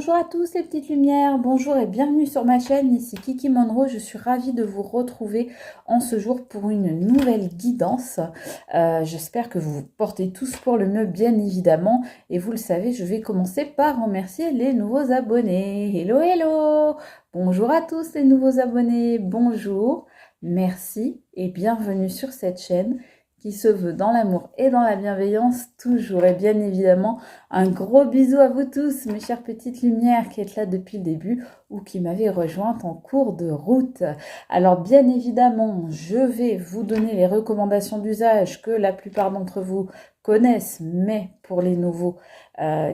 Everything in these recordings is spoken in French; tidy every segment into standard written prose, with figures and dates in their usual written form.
Bonjour à tous les petites lumières, bonjour et bienvenue sur ma chaîne, ici Kiki Monroe. Je suis ravie de vous retrouver en ce jour pour une nouvelle guidance. J'espère que vous vous portez tous pour le mieux, bien évidemment. Et vous le savez, je vais commencer par remercier les nouveaux abonnés. Hello, hello! Bonjour à tous les nouveaux abonnés, bonjour, merci et bienvenue sur cette chaîne qui se veut dans l'amour et dans la bienveillance toujours. Et bien évidemment, un gros bisou à vous tous, mes chères petites lumières qui êtes là depuis le début ou qui m'avez rejointe en cours de route. Alors bien évidemment, je vais vous donner les recommandations d'usage que la plupart d'entre vous connaissent, mais pour les nouveaux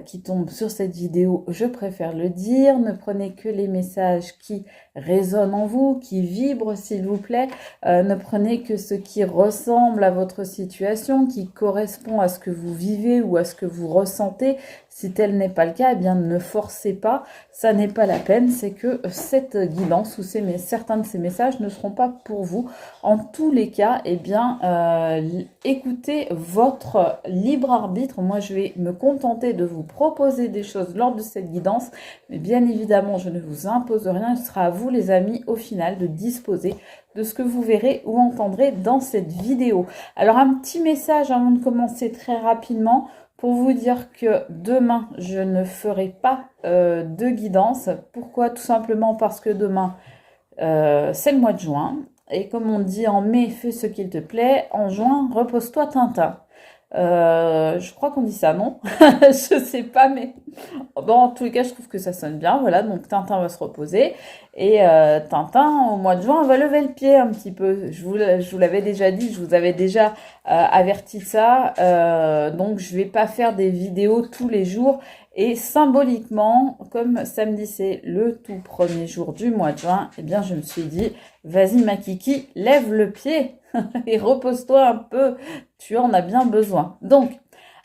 qui tombent sur cette vidéo, je préfère le dire. Ne prenez que les messages qui résonnent en vous, qui vibrent s'il vous plaît. Ne prenez que ce qui ressemble à votre situation, qui correspond à ce que vous vivez ou à ce que vous ressentez. Si tel n'est pas le cas, eh bien ne forcez pas, ça n'est pas la peine. C'est que cette guidance ou certains de ces messages ne seront pas pour vous. En tous les cas, eh bien écoutez votre libre arbitre. Moi, je vais me contenter de vous proposer des choses lors de cette guidance, mais bien évidemment, je ne vous impose rien. Ce sera à vous, les amis, au final, de disposer de ce que vous verrez ou entendrez dans cette vidéo. Alors, un petit message avant de commencer très rapidement pour vous dire que demain, je ne ferai pas de guidance. Pourquoi? Tout simplement parce que demain, c'est le mois de juin. Et comme on dit en mai, fais ce qu'il te plaît. En juin, repose-toi Tintin. Je crois qu'on dit ça, non? Je sais pas, mais bon, en tous les cas, je trouve que ça sonne bien. Voilà, donc Tintin va se reposer et Tintin, au mois de juin, va lever le pied un petit peu. Je vous l'avais déjà dit, je vous avais déjà averti de ça. Donc, je vais pas faire des vidéos tous les jours. Et symboliquement, comme samedi, c'est le tout premier jour du mois de juin, eh bien, je me suis dit, vas-y ma Kiki, lève le pied et repose-toi un peu. Tu en as bien besoin. Donc,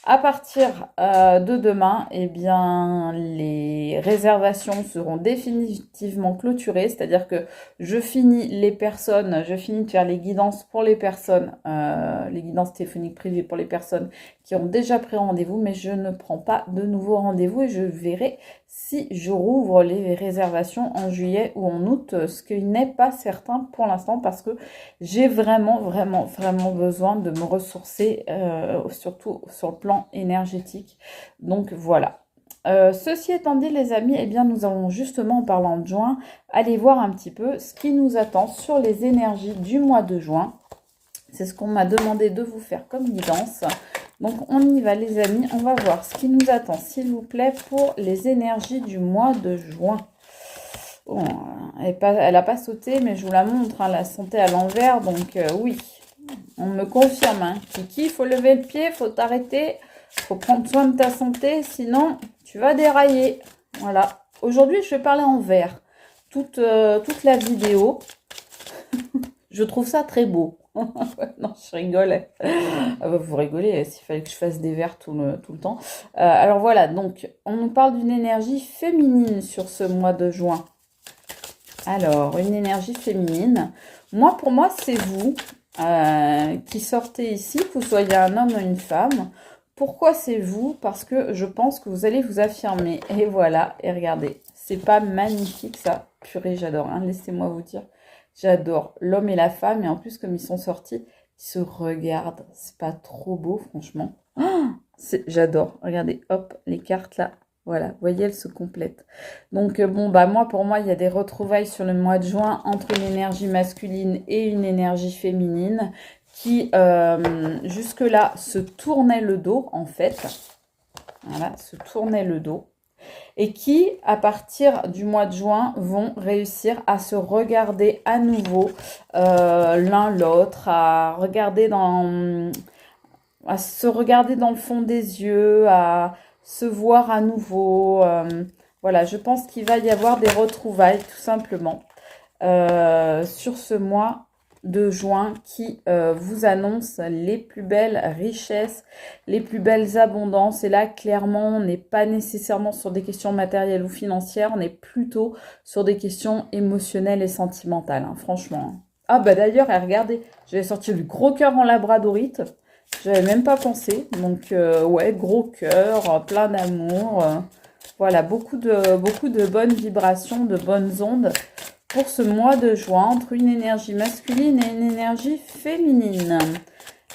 à partir de demain, eh bien, les réservations seront définitivement clôturées. C'est-à-dire que je finis de faire les guidances pour les personnes, les guidances téléphoniques privées pour les personnes qui ont déjà pris rendez-vous, mais je ne prends pas de nouveaux rendez-vous et je verrai si je rouvre les réservations en juillet ou en août, ce qui n'est pas certain pour l'instant parce que j'ai vraiment besoin de me ressourcer, surtout sur le plan énergétique. Donc voilà. Ceci étant dit, les amis, eh bien, nous allons justement, en parlant de juin, aller voir un petit peu ce qui nous attend sur les énergies du mois de juin. C'est ce qu'on m'a demandé de vous faire comme guidance. Donc, on y va, les amis. On va voir ce qui nous attend, s'il vous plaît, pour les énergies du mois de juin. Bon, elle n'a pas sauté, mais je vous la montre. Hein, la santé à l'envers. Donc, oui, on me confirme. Hein. Kiki, il faut lever le pied, il faut t'arrêter. Il faut prendre soin de ta santé, sinon tu vas dérailler. Voilà. Aujourd'hui, je vais parler en vert. Toute la vidéo. Je trouve ça très beau. Non, je rigole. Vous rigolez, s'il fallait que je fasse des verts tout le temps. Alors voilà, donc on nous parle d'une énergie féminine sur ce mois de juin. Alors, une énergie féminine. Pour moi, c'est vous qui sortez ici, que vous soyez un homme ou une femme. Pourquoi c'est vous? Parce que je pense que vous allez vous affirmer. Et voilà, et regardez, c'est pas magnifique ça? Purée, j'adore, hein, laissez-moi vous dire. J'adore l'homme et la femme, et en plus, comme ils sont sortis, ils se regardent. C'est pas trop beau, franchement. J'adore. Regardez, hop, les cartes là. Voilà, vous voyez, elles se complètent. Donc, bon, pour moi, il y a des retrouvailles sur le mois de juin entre une énergie masculine et une énergie féminine qui, jusque-là, se tournait le dos, en fait. Voilà, se tournait le dos. Et qui, à partir du mois de juin, vont réussir à se regarder à nouveau l'un l'autre, à se regarder dans le fond des yeux, à se voir à nouveau. Voilà, je pense qu'il va y avoir des retrouvailles, tout simplement, sur ce mois de juin qui vous annonce les plus belles richesses, les plus belles abondances. Et là, clairement, on n'est pas nécessairement sur des questions matérielles ou financières, on est plutôt sur des questions émotionnelles et sentimentales, hein, franchement. Ah bah d'ailleurs, regardez, j'avais sorti le gros cœur en labradorite, j'avais même pas pensé. Donc ouais, gros cœur, plein d'amour. Voilà, beaucoup de bonnes vibrations, de bonnes ondes pour ce mois de juin entre une énergie masculine et une énergie féminine.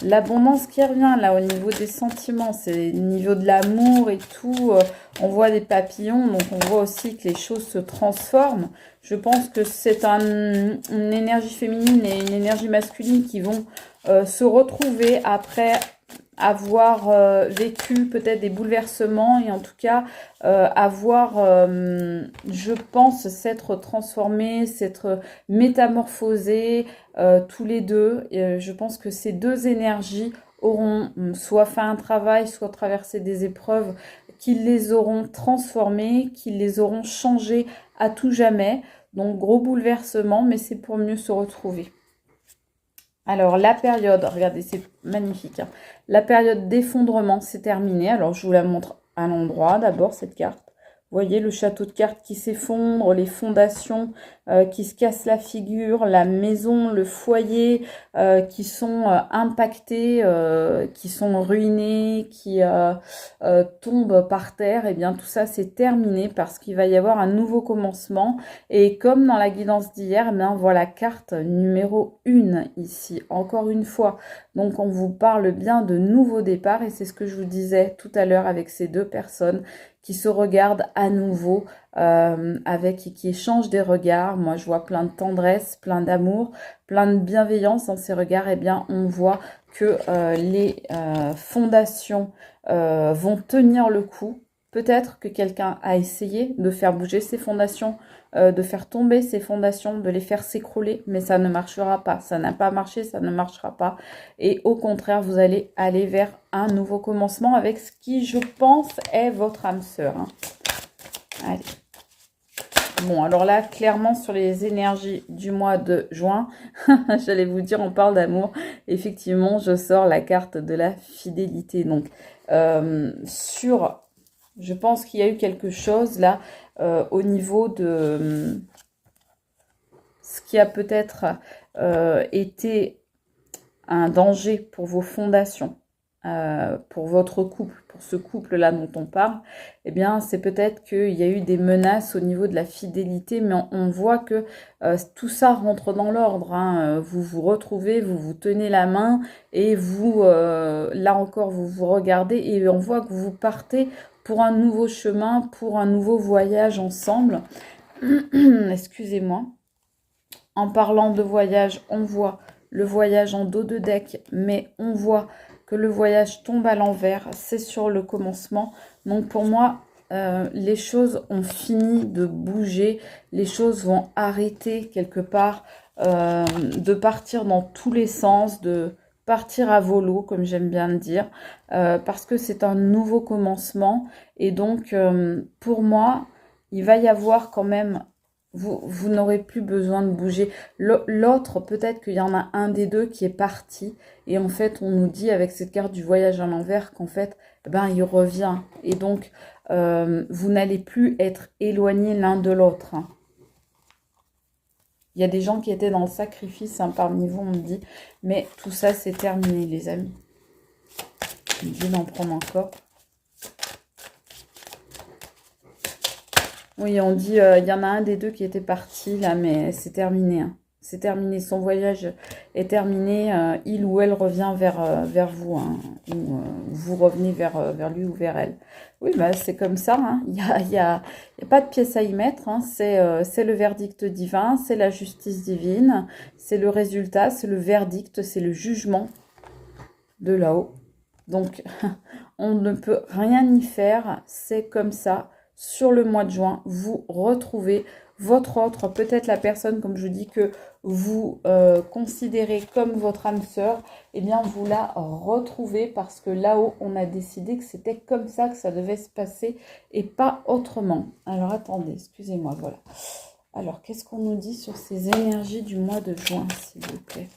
L'abondance qui revient là au niveau des sentiments, c'est au niveau de l'amour et tout. On voit des papillons, donc on voit aussi que les choses se transforment. Je pense que c'est une énergie féminine et une énergie masculine qui vont se retrouver après avoir vécu peut-être des bouleversements et en tout cas avoir, je pense, s'être transformés, s'être métamorphosés tous les deux. Je pense que ces deux énergies auront soit fait un travail, soit traversé des épreuves qui les auront transformés, qui les auront changés à tout jamais. Donc gros bouleversement, mais c'est pour mieux se retrouver. Alors, la période, regardez, c'est magnifique, hein. La période d'effondrement, c'est terminé. Alors, je vous la montre à l'endroit, d'abord, cette carte. Vous voyez le château de cartes qui s'effondre, les fondations qui se cassent la figure, la maison, le foyer qui sont impactés, qui sont ruinés, qui tombent par terre. Et bien, tout ça, c'est terminé parce qu'il va y avoir un nouveau commencement. Et comme dans la guidance d'hier, eh bien, voilà, carte numéro 1 ici, encore une fois. Donc, on vous parle bien de nouveau départ et c'est ce que je vous disais tout à l'heure avec ces deux personnes qui se regardent à nouveau et qui échangent des regards. Moi, je vois plein de tendresse, plein d'amour, plein de bienveillance dans ces regards. Eh bien, on voit que les fondations vont tenir le coup. Peut-être que quelqu'un a essayé de faire bouger ses fondations, de faire tomber ses fondations, de les faire s'écrouler, mais ça ne marchera pas. Ça n'a pas marché, ça ne marchera pas. Et au contraire, vous allez aller vers un nouveau commencement avec ce qui, je pense, est votre âme sœur, hein. Allez. Bon, alors là, clairement, sur les énergies du mois de juin, j'allais vous dire, on parle d'amour. Effectivement, je sors la carte de la fidélité. Donc, je pense qu'il y a eu quelque chose là au niveau de ce qui a peut-être été un danger pour vos fondations, pour votre couple, pour ce couple-là dont on parle. Eh bien, c'est peut-être qu'il y a eu des menaces au niveau de la fidélité, mais on voit que tout ça rentre dans l'ordre, hein. Vous vous retrouvez, vous vous tenez la main et vous, là encore, vous vous regardez et on voit que vous partez pour un nouveau chemin, pour un nouveau voyage ensemble. Excusez-moi. En parlant de voyage, on voit le voyage en dos de deck, mais on voit que le voyage tombe à l'envers. C'est sur le commencement. Donc pour moi, les choses ont fini de bouger. Les choses vont arrêter quelque part de partir dans tous les sens, de partir à volo, comme j'aime bien le dire, parce que c'est un nouveau commencement. Et donc, pour moi, il va y avoir quand même... Vous n'aurez plus besoin de bouger. L'autre, peut-être qu'il y en a un des deux qui est parti. Et en fait, on nous dit avec cette carte du voyage à l'envers qu'en fait, ben, il revient. Et donc, vous n'allez plus être éloignés l'un de l'autre, hein. Il y a des gens qui étaient dans le sacrifice, hein, parmi vous, on me dit. Mais tout ça, c'est terminé, les amis. Je vais d'en prendre encore. Oui, on dit, il y en a un des deux qui était parti, là, mais c'est terminé, hein. C'est terminé, son voyage est terminé. Il ou elle revient vers vous, hein, ou vous revenez vers lui ou vers elle. Oui, bah, c'est comme ça, hein. Il y a pas de pièce à y mettre, hein. C'est le verdict divin, c'est la justice divine, c'est le résultat, c'est le verdict, c'est le jugement de là-haut. Donc, on ne peut rien y faire, c'est comme ça. Sur le mois de juin, vous retrouvez votre autre, peut-être la personne, comme je vous dis, que vous considérez comme votre âme sœur, eh bien, vous la retrouvez parce que là-haut, on a décidé que c'était comme ça que ça devait se passer et pas autrement. Alors, attendez, excusez-moi, voilà. Alors, qu'est-ce qu'on nous dit sur ces énergies du mois de juin, s'il vous plaît ?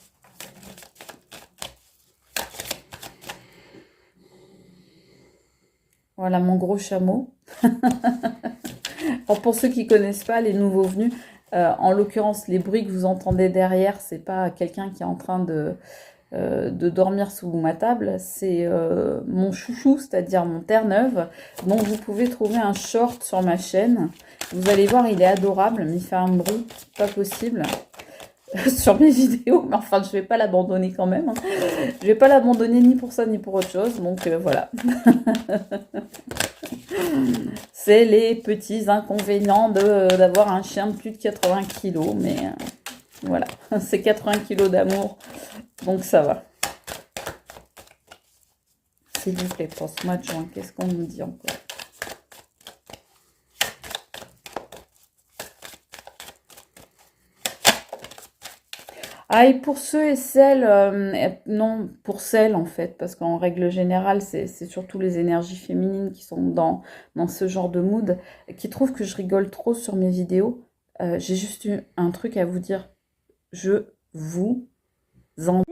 Voilà mon gros chameau. Alors pour ceux qui ne connaissent pas, les nouveaux venus, en l'occurrence, les bruits que vous entendez derrière, c'est pas quelqu'un qui est en train de dormir sous ma table, c'est mon chouchou, c'est-à-dire mon Terre-Neuve, dont vous pouvez trouver un short sur ma chaîne. Vous allez voir, il est adorable, mais il fait un bruit pas possible sur mes vidéos, mais enfin, je vais pas l'abandonner quand même. Hein. Je vais pas l'abandonner ni pour ça, ni pour autre chose, donc voilà. C'est les petits inconvénients d'avoir un chien de plus de 80 kilos, mais voilà, c'est 80 kilos d'amour, donc ça va. S'il vous plaît, pour ce mois de juin, qu'est-ce qu'on nous dit encore? Ah, et pour ceux et celles, non, pour celles en fait, parce qu'en règle générale, c'est surtout les énergies féminines qui sont dans ce genre de mood, qui trouvent que je rigole trop sur mes vidéos. J'ai juste eu un truc à vous dire. Je vous en...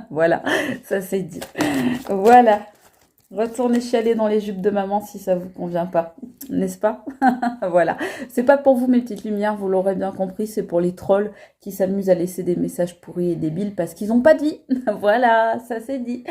Voilà, ça c'est dit. Voilà. Retournez chialer dans les jupes de maman si ça vous convient pas, n'est-ce pas? Voilà. C'est pas pour vous mes petites lumières, vous l'aurez bien compris, c'est pour les trolls qui s'amusent à laisser des messages pourris et débiles parce qu'ils n'ont pas de vie. Voilà, ça c'est dit.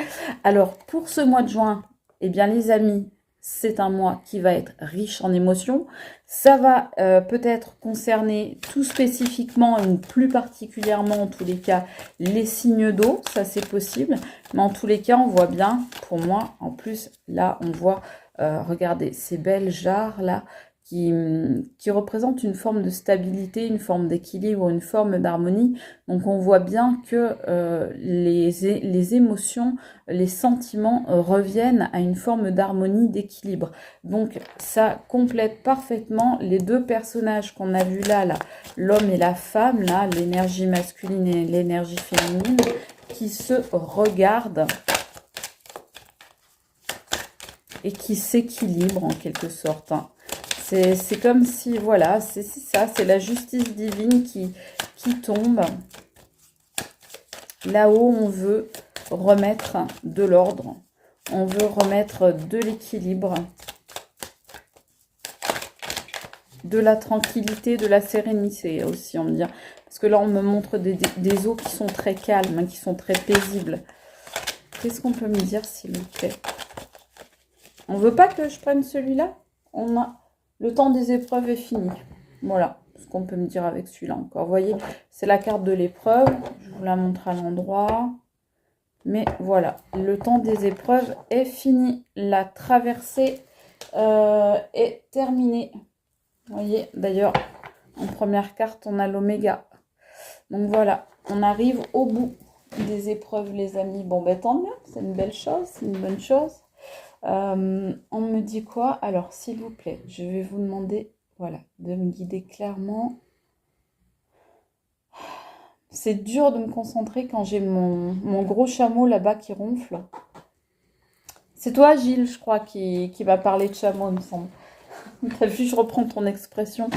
Alors, pour ce mois de juin, eh bien les amis, c'est un mois qui va être riche en émotions. Ça va peut-être concerner tout spécifiquement ou plus particulièrement en tous les cas les signes d'eau, ça c'est possible. Mais en tous les cas, on voit bien, pour moi, en plus, là, on voit, regardez, ces belles jarres là qui représentent une forme de stabilité, une forme d'équilibre, une forme d'harmonie. Donc on voit bien que les émotions, les sentiments reviennent à une forme d'harmonie, d'équilibre. Donc ça complète parfaitement les deux personnages qu'on a vus là, l'homme et la femme, là, l'énergie masculine et l'énergie féminine, qui se regardent et qui s'équilibrent en quelque sorte. Hein. C'est comme si, voilà, c'est ça, c'est la justice divine qui tombe. Là-haut, on veut remettre de l'ordre, on veut remettre de l'équilibre, de la tranquillité, de la sérénité aussi, on me dit. Parce que là, on me montre des eaux qui sont très calmes, hein, qui sont très paisibles. Qu'est-ce qu'on peut me dire, s'il vous plaît? On veut pas que je prenne celui-là? On a... Le temps des épreuves est fini. Voilà ce qu'on peut me dire avec celui-là encore. Vous voyez, c'est la carte de l'épreuve. Je vous la montre à l'endroit. Mais voilà, le temps des épreuves est fini. La traversée est terminée. Vous voyez, d'ailleurs, en première carte, on a l'oméga. Donc voilà, on arrive au bout des épreuves, les amis. Bon, ben tant mieux, c'est une belle chose, c'est une bonne chose. On me dit quoi? Alors, s'il vous plaît, je vais vous demander, voilà, de me guider clairement. C'est dur de me concentrer quand j'ai mon gros chameau là-bas qui ronfle. C'est toi, Gilles, je crois, qui va parler de chameau, il me semble. T'as vu, je reprends ton expression.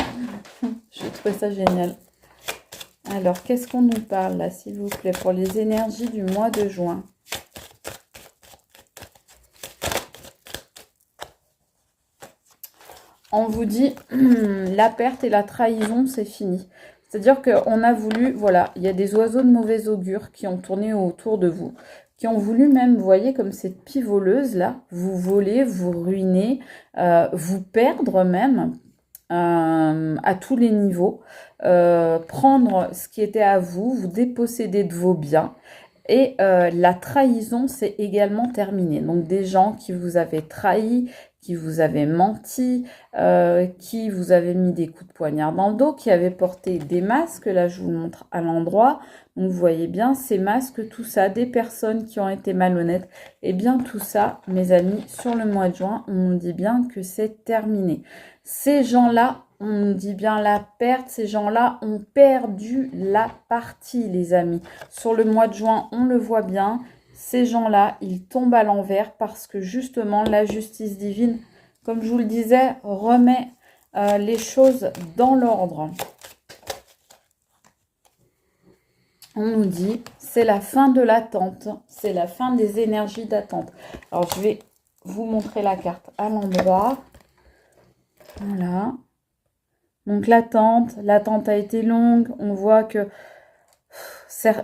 J'ai trouvé ça génial. Alors, qu'est-ce qu'on nous parle là, s'il vous plaît, pour les énergies du mois de juin? On vous dit, la perte et la trahison, c'est fini. C'est-à-dire qu'on a voulu, voilà, il y a des oiseaux de mauvais augure qui ont tourné autour de vous, qui ont voulu même, vous voyez, comme cette pie voleuse là, vous voler, vous ruiner, vous perdre même à tous les niveaux, prendre ce qui était à vous, vous déposséder de vos biens. Et la trahison, c'est également terminé. Donc des gens qui vous avaient trahi, qui vous avaient menti, qui vous avaient mis des coups de poignard dans le dos, qui avaient porté des masques. Là, je vous le montre à l'endroit. Donc vous voyez bien, ces masques, tout ça, des personnes qui ont été malhonnêtes. Et bien tout ça, mes amis, sur le mois de juin, on nous dit bien que c'est terminé. Ces gens-là, on nous dit bien la perte, ces gens-là ont perdu la partie, les amis. Sur le mois de juin, on le voit bien, ces gens-là, ils tombent à l'envers parce que justement, la justice divine, comme je vous le disais, remet les choses dans l'ordre. On nous dit, c'est la fin de l'attente, c'est la fin des énergies d'attente. Alors, je vais vous montrer la carte à l'endroit. Voilà. Donc l'attente a été longue, on voit que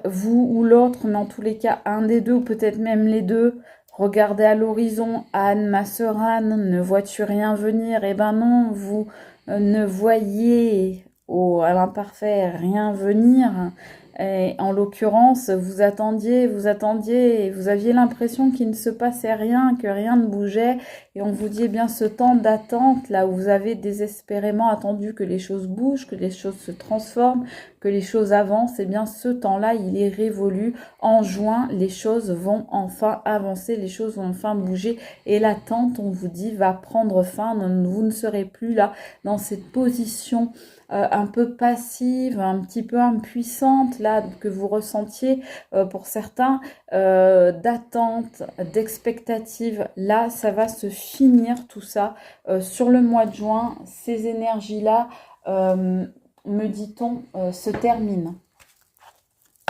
vous ou l'autre, mais en tous les cas, un des deux, ou peut-être même les deux, regardez à l'horizon. Anne, ma sœur Anne, ne vois-tu rien venir? Eh ben non, vous ne voyez à l'imparfait rien venir. Et en l'occurrence, vous attendiez, et vous aviez l'impression qu'il ne se passait rien, que rien ne bougeait. Et on vous dit, eh bien, ce temps d'attente, là où vous avez désespérément attendu que les choses bougent, que les choses se transforment, que les choses avancent, eh bien, ce temps-là, il est révolu. En juin, les choses vont enfin avancer, les choses vont enfin bouger. Et l'attente, on vous dit, va prendre fin. Vous ne serez plus là, dans cette position un peu passive, un petit peu impuissante, là, que vous ressentiez pour certains, d'attente, d'expectative. Là, ça va se finir tout ça sur le mois de juin. Ces énergies-là, me dit-on, se terminent.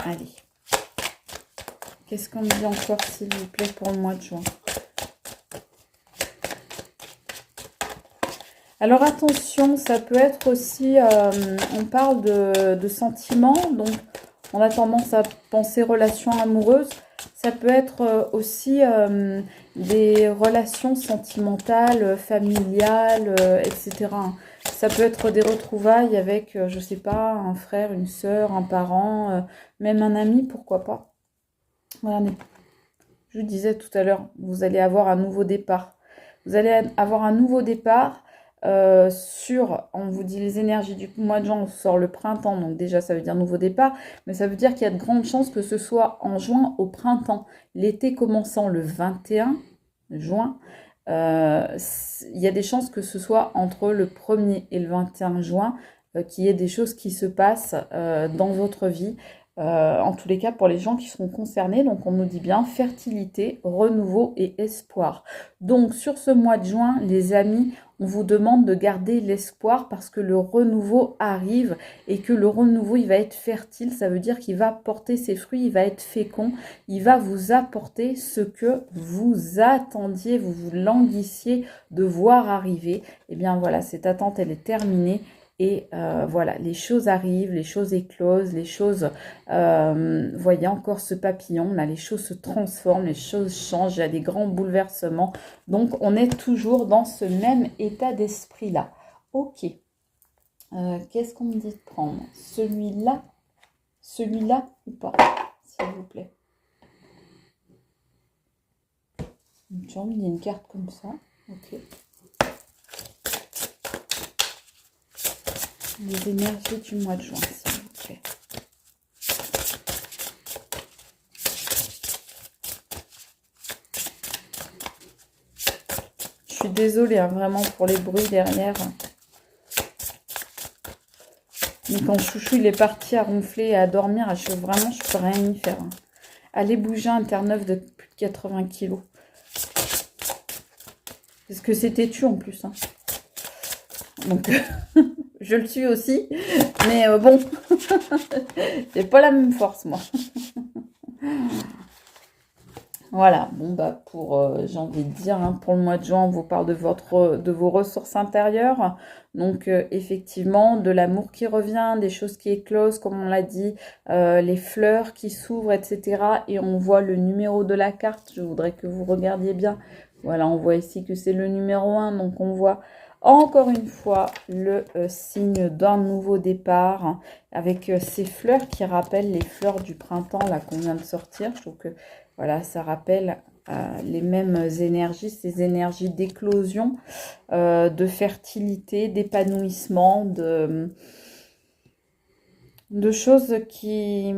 Allez. Qu'est-ce qu'on me dit encore, s'il vous plaît, pour le mois de juin? Alors attention, ça peut être aussi, on parle de sentiments, donc on a tendance à penser relations amoureuses. Ça peut être aussi des relations sentimentales, familiales, etc. Ça peut être des retrouvailles avec, je sais pas, un frère, une sœur, un parent, même un ami, pourquoi pas. Regardez, je vous disais tout à l'heure, vous allez avoir un nouveau départ. Vous allez avoir un nouveau départ. On vous dit les énergies du mois de juin, on sort le printemps, donc déjà ça veut dire nouveau départ, mais ça veut dire qu'il y a de grandes chances que ce soit en juin au printemps. L'été commençant le 21 juin, il y a des chances que ce soit entre le 1er et le 21 juin, qu'il y ait des choses qui se passent dans votre vie. En tous les cas, pour les gens qui seront concernés, donc on nous dit bien fertilité, renouveau et espoir. Donc sur ce mois de juin, les amis, on vous demande de garder l'espoir parce que le renouveau arrive et que le renouveau, il va être fertile. Ça veut dire qu'il va porter ses fruits, il va être fécond, il va vous apporter ce que vous attendiez, vous languissiez de voir arriver. Eh bien voilà, cette attente, elle est terminée. Et voilà, les choses arrivent, les choses éclosent, les choses, voyez encore ce papillon, là, les choses se transforment, les choses changent, il y a des grands bouleversements. Donc, on est toujours dans ce même état d'esprit-là. Ok. Qu'est-ce qu'on me dit de prendre? Celui-là ou pas, s'il vous plaît. J'ai envie d'une carte comme ça. Ok. Les énergies du mois de juin, s'il vous plaît. Je suis désolée, hein, vraiment, pour les bruits derrière. Mais quand Chouchou, il est parti à ronfler et à dormir, vraiment, je peux rien y faire. Hein. Allez bouger un Terre-Neuve de plus de 80 kilos. Parce que c'est têtu en plus. Hein. Donc... Je le suis aussi, mais bon, j'ai pas la même force, moi. Voilà, bon, bah, j'ai envie de dire, hein, pour le mois de juin, on vous parle de vos ressources intérieures. Donc, effectivement, de l'amour qui revient, des choses qui éclosent, comme on l'a dit, les fleurs qui s'ouvrent, etc. Et on voit le numéro de la carte. Je voudrais que vous regardiez bien. Voilà, on voit ici que c'est le numéro 1, donc on voit... Encore une fois, le signe d'un nouveau départ hein, avec ces fleurs qui rappellent les fleurs du printemps là qu'on vient de sortir. Je trouve que voilà, ça rappelle les mêmes énergies, ces énergies d'éclosion, de fertilité, d'épanouissement, de choses qui...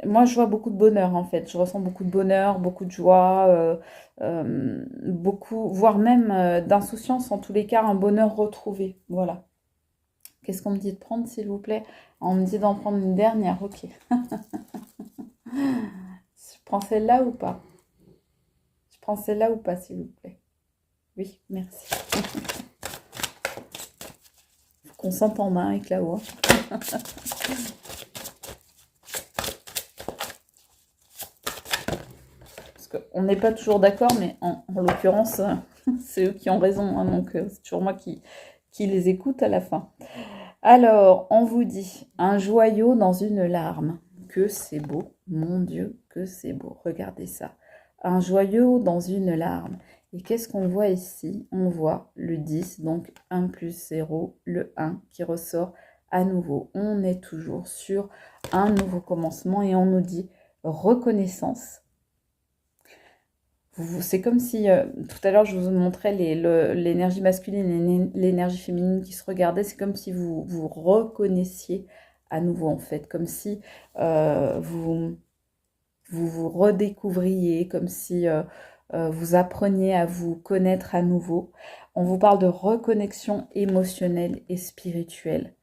Moi, je vois beaucoup de bonheur en fait. Je ressens beaucoup de bonheur, beaucoup de joie, beaucoup, voire même d'insouciance, en tous les cas, un bonheur retrouvé. Voilà. Qu'est-ce qu'on me dit de prendre, s'il vous plaît? On me dit d'en prendre une dernière, ok. Je prends celle-là ou pas? Je prends celle-là ou pas, s'il vous plaît? Oui, merci. Faut qu'on s'entende avec la haut. On n'est pas toujours d'accord, mais en l'occurrence, c'est eux qui ont raison. Hein, donc, c'est toujours moi qui les écoute à la fin. Alors, on vous dit, un joyau dans une larme. que c'est beau. Mon Dieu, que c'est beau. Regardez ça. Un joyau dans une larme. Et qu'est-ce qu'on voit ici? On voit le 10, donc 1 plus 0, le 1 qui ressort à nouveau. On est toujours sur un nouveau commencement et on nous dit reconnaissance. C'est comme si, tout à l'heure, je vous montrais l'énergie masculine et l'énergie féminine qui se regardaient. C'est comme si vous vous reconnaissiez à nouveau, en fait. Comme si vous vous redécouvriez, comme si vous appreniez à vous connaître à nouveau. On vous parle de reconnexion émotionnelle et spirituelle.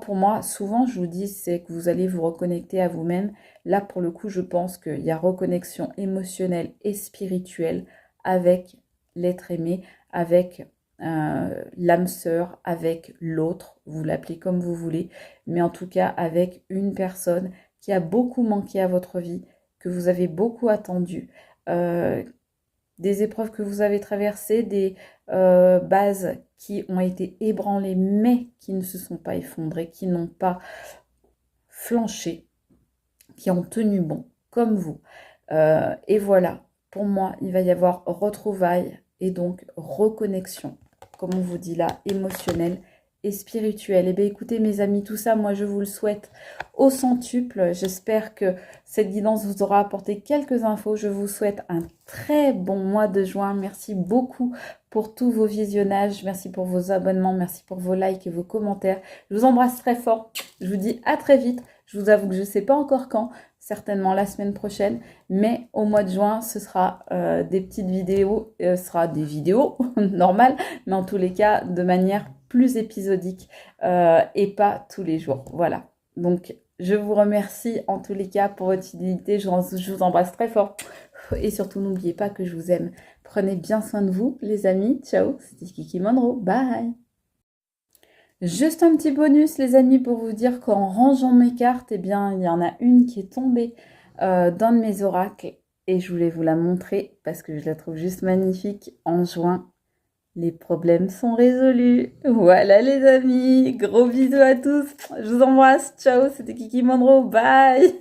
Pour moi, souvent, je vous dis, c'est que vous allez vous reconnecter à vous-même. Là, pour le coup, je pense qu'il y a reconnexion émotionnelle et spirituelle avec l'être aimé, avec l'âme sœur, avec l'autre, vous l'appelez comme vous voulez, mais en tout cas avec une personne qui a beaucoup manqué à votre vie, que vous avez beaucoup attendu, des épreuves que vous avez traversées, des bases qui ont été ébranlées, mais qui ne se sont pas effondrées, qui n'ont pas flanché, qui ont tenu bon, comme vous. Et voilà, pour moi, il va y avoir retrouvailles et donc reconnexion, comme on vous dit là, émotionnelle et spirituelle. Et bien écoutez mes amis, tout ça, moi je vous le souhaite au centuple. J'espère que cette guidance vous aura apporté quelques infos. Je vous souhaite un très bon mois de juin. Merci beaucoup pour tous vos visionnages. Merci pour vos abonnements. Merci pour vos likes et vos commentaires. Je vous embrasse très fort. Je vous dis à très vite. Je vous avoue que je ne sais pas encore quand, certainement la semaine prochaine, mais au mois de juin, ce sera des petites vidéos, ce sera des vidéos normales, mais en tous les cas, de manière plus épisodique et pas tous les jours. Voilà. Donc, je vous remercie en tous les cas pour votre fidélité. Je vous embrasse très fort. Et surtout, n'oubliez pas que je vous aime. Prenez bien soin de vous, les amis. Ciao, c'était Kiki Monroe. Bye. Juste un petit bonus, les amis, pour vous dire qu'en rangeant mes cartes, eh bien, il y en a une qui est tombée d'un de mes oracles. Et je voulais vous la montrer parce que je la trouve juste magnifique. En juin, les problèmes sont résolus. Voilà les amis, gros bisous à tous. Je vous embrasse. Ciao, c'était Kiki Monroe. Bye.